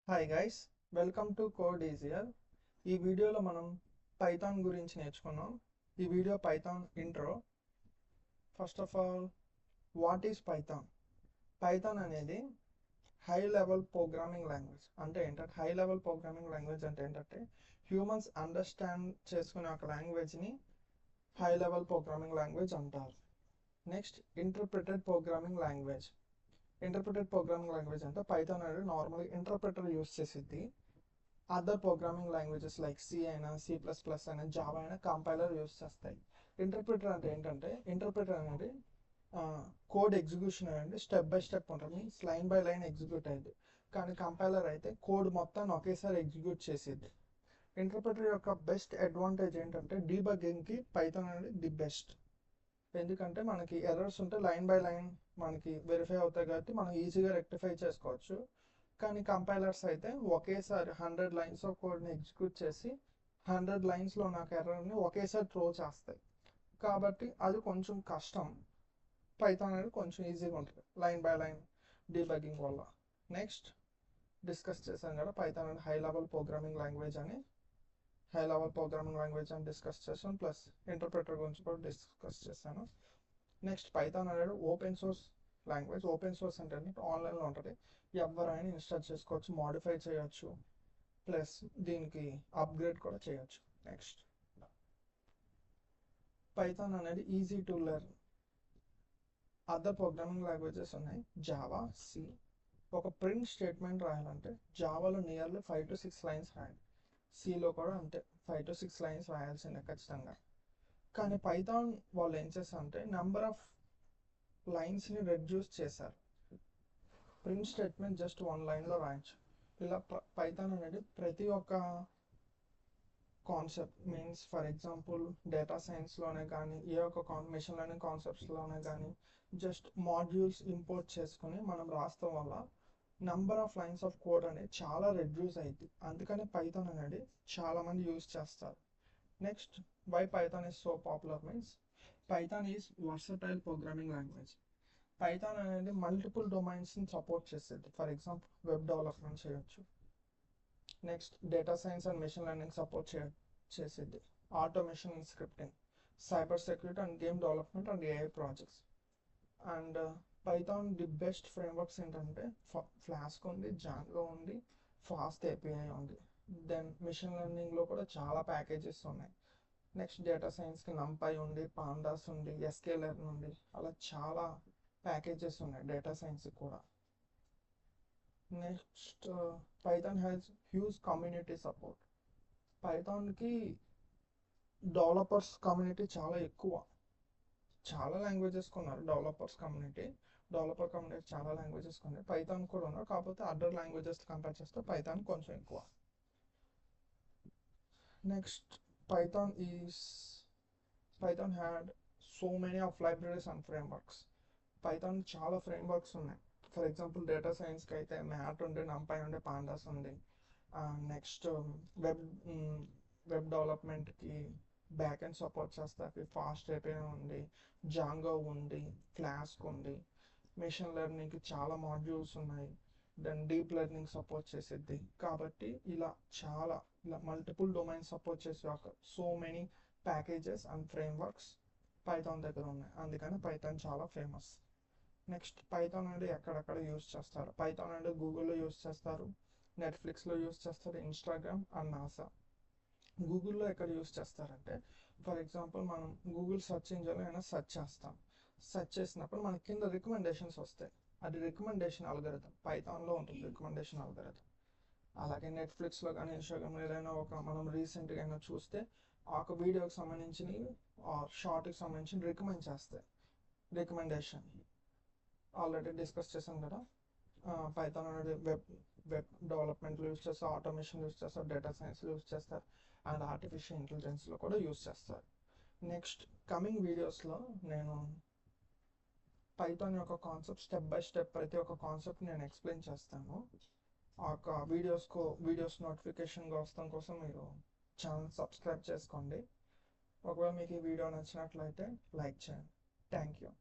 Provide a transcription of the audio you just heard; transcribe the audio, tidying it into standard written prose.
Hi guys, welcome to code easier. ఈ వీడియోలో మనం పైథాన్ గురించి నేర్చుకున్నాం. ఈ video Python intro. First of all, what is Python? Python అనేది హై లెవెల్ ప్రోగ్రామింగ్ లాంగ్వేజ్. అంటే ఏంటంటే హై లెవెల్ ప్రోగ్రామింగ్ లాంగ్వేజ్ అంటే ఏంటంటే హ్యూమన్స్ అండర్స్టాండ్ చేసుకునే ఒక లాంగ్వేజ్ని హై లెవెల్ ప్రోగ్రామింగ్ లాంగ్వేజ్ అంటారు. Next, interpreted programming language. Interpreted programming language అంటే పైథాన్ అనేది నార్మల్గా ఇంటర్ప్రిటర్ యూస్ చేసిద్ది. Other programming languages like C అయినా C++ అయినా జావా అయినా కంపైలర్ యూస్ చేస్తాయి. ఇంటర్ప్రిటర్ అంటే ఏంటంటే ఇంటర్ప్రిటర్ అనేది కోడ్ ఎగ్జిక్యూషన్ అనేది స్టెప్ బై స్టెప్ ఉంటుంది, means line by line execute అయ్యింది. కానీ కంపైలర్ అయితే కోడ్ మొత్తాన్ని ఒకేసారి ఎగ్జిక్యూట్ చేసేది. ఇంటర్ప్రిటర్ యొక్క బెస్ట్ అడ్వాంటేజ్ ఏంటంటే డీబగ్గింగ్కి పైథాన్ అనేది ది బెస్ట్. ఎందుకంటే మనకి ఎర్రర్స్ ఉంటే లైన్ బై లైన్ మనకి వెరిఫై అవుతాయి కాబట్టి మనం ఈజీగా రెక్టిఫై చేసుకోవచ్చు. కానీ కంపైలర్స్ అయితే ఒకేసారి 100 లైన్స్ ఆఫ్ కోడ్ని ఎగ్జిక్యూట్ చేసి 100 లైన్స్లో నాకు ఎర్రర్ని ఒకేసారి త్రో చేస్తాయి. కాబట్టి అది కొంచెం కష్టం. పైథాన్ అనేది కొంచెం ఈజీగా ఉంటుంది లైన్ బై లైన్ డీబగ్గింగ్ వల్ల. నెక్స్ట్, డిస్కస్ చేశాను కదా పైథాన్ అనేది హై లెవెల్ ప్రోగ్రామింగ్ లాంగ్వేజ్ అని. హై లెవెల్ ప్రోగ్రామింగ్ లాంగ్వేజ్ అని డిస్కస్ చేశాను, ప్లస్ ఇంటర్ప్రిటర్ గురించి కూడా డిస్కస్ చేశాను. నెక్స్ట్, పైథాన్ అనేది open source language. Open source అంటే ఆన్లైన్లో ఉంటుంది, ఎవరైనా ఇన్స్టాల్ చేసుకోవచ్చు, మాడిఫై చేయొచ్చు, ప్లస్ దీనికి అప్గ్రేడ్ కూడా చేయొచ్చు. నెక్స్ట్, పైథాన్ అనేది easy to learn. Other programming languages ఉన్నాయి, జావా, సి. ఒక ప్రింట్ స్టేట్మెంట్ రాయాలంటే జావాలో నియర్లీ 5 to 6 లైన్స్ రాయాలి. సిలో కూడా అంతే, 5 to 6 లైన్స్ రాయాల్సిందే ఖచ్చితంగా. కానీ పైథాన్ వాళ్ళు ఏం చేస్తారంటే నెంబర్ ఆఫ్ లైన్స్ని రెడ్యూస్ చేశారు. ప్రింట్ స్టేట్మెంట్ జస్ట్ 1 లైన్లో రాయొచ్చు. ఇలా పైథాన్ అనేది ప్రతి ఒక్క concept, means for example data సైన్స్లోనే కానీ ఏ ఒక్క మెషిన్ లెర్నింగ్ కాన్సెప్ట్స్లోనే కానీ జస్ట్ మాడ్యూల్స్ ఇంపోర్ట్ చేసుకుని మనం రాస్తాం వల్ల number of lines of code అనేది చాలా రెడ్యూస్ అయింది. అందుకని పైథాన్ అనేది చాలామంది యూజ్ చేస్తారు. Next, why Python is so popular means Python is versatile programming language. Python అనేది మల్టిపుల్ డొమైన్స్ని సపోర్ట్ చేసేది. ఫర్ ఎగ్జాంపుల్ వెబ్ డెవలప్మెంట్ చేయొచ్చు. Next, data science and machine learning support చేసేది. Automation and scripting, cyber security and game development and AI projects. And Python the best frameworks ఏంటంటే Flask ఉంది, Django ఉంది, fast API ఉంది. Then machine లెర్నింగ్లో కూడా చాలా packages ఉన్నాయి. నెక్స్ట్, డేటా సైన్స్కి నంపై ఉంది, పాండాస్ ఉంది, SKLearn ఉంది. అలా చాలా ప్యాకేజెస్ ఉన్నాయి డేటా సైన్స్కి కూడా. Next, Python has huge community support. పైథాన్కి డెవలపర్స్ కమ్యూనిటీ చాలా ఎక్కువ. చాలా లాంగ్వేజెస్ కొన్నారు డెవలపర్ కమ్యూనిటీ చాలా లాంగ్వేజెస్ కొన్నారు. పైథాన్ కూడా ఉన్నారు, కాకపోతే అదర్ లాంగ్వేజెస్ కంపేర్ చేస్తే పైథాన్ కొంచెం ఎక్కువ. Next, Python had so many of libraries and frameworks. Python చాలా ఫ్రేమ్వర్క్స్ ఉన్నాయి. ఫర్ ఎగ్జాంపుల్ డేటా సైన్స్కి అయితే మ్యాట్ ఉండే, నంపై ఉండే, పాండాస్ ఉంది. నెక్స్ట్, వెబ్ వెబ్ డెవలప్మెంట్కి బ్యాక్ ఎండ్ సపోర్ట్ చేస్తాకి ఫాస్ట్ API ఉంది, జాంగో ఉంది, ఫ్లాస్క్ ఉంది. మెషిన్ లెర్నింగ్కి చాలా మాడ్యూల్స్ ఉన్నాయి. దెన్ డీప్ లెర్నింగ్ సపోర్ట్ చేసేది. కాబట్టి ఇలా మల్టిపుల్ డొమైన్స్ సపోర్ట్ చేసే ఒక so many packages and frameworks Python దగ్గర ఉన్నాయి. అందుకని పైథాన్ చాలా ఫేమస్. నెక్స్ట్, పైథాన్ అనేది ఎక్కడెక్కడ యూస్ చేస్తారు? పైథాన్ అనేది గూగుల్లో యూస్ చేస్తారు, నెట్ఫ్లిక్స్లో యూస్ చేస్తారు, ఇన్స్టాగ్రామ్ అండ్ నాసా. గూగుల్లో ఎక్కడ యూస్ చేస్తారంటే ఫర్ ఎగ్జాంపుల్ మనం గూగుల్ సెర్చ్ ఇంజిన్లో అయినా సెర్చ్ చేస్తాం. సెర్చ్ చేసినప్పుడు మనకి కింద రికమెండేషన్స్ వస్తాయి. అది రికమెండేషన్ అల్గోరిథం పైథాన్లో ఉంటుంది, రికమెండేషన్ అల్గోరిథం. అలాగే నెట్ఫ్లిక్స్లో కానీ ఇన్స్టాగ్రామ్లో ఏదైనా మనం రీసెంట్గా అయినా చూస్తే ఒక వీడియోకి సంబంధించిన షార్ట్కి సంబంధించిన రికమెండ్ చేస్తాయి. రికమెండేషన్ ఆల్రెడీ డిస్కస్ చేశాం కదా. పైథాన్ అనేది వెబ్ డెవలప్మెంట్లో యూస్ చేస్తారు, ఆటోమేషన్ యూస్ చేస్తారు, డేటా సైన్స్లో యూస్ చేస్తారు, అండ్ ఆర్టిఫిషియల్ ఇంటెలిజెన్స్లో కూడా యూస్ చేస్తారు. నెక్స్ట్, కమింగ్ వీడియోస్లో నేను పైథాన్ యొక్క కాన్సెప్ట్ స్టెప్ బై స్టెప్ ప్రతి ఒక్క కాన్సెప్ట్ నేను ఎక్స్ప్లెయిన్ చేస్తాను. ఒక వీడియోస్ నోటిఫికేషన్గా వస్తాం కోసం మీరు ఛానల్ సబ్స్క్రైబ్ చేసుకోండి. ఒకవేళ మీకు ఈ వీడియో నచ్చినట్లయితే లైక్ చేయండి. Thank you.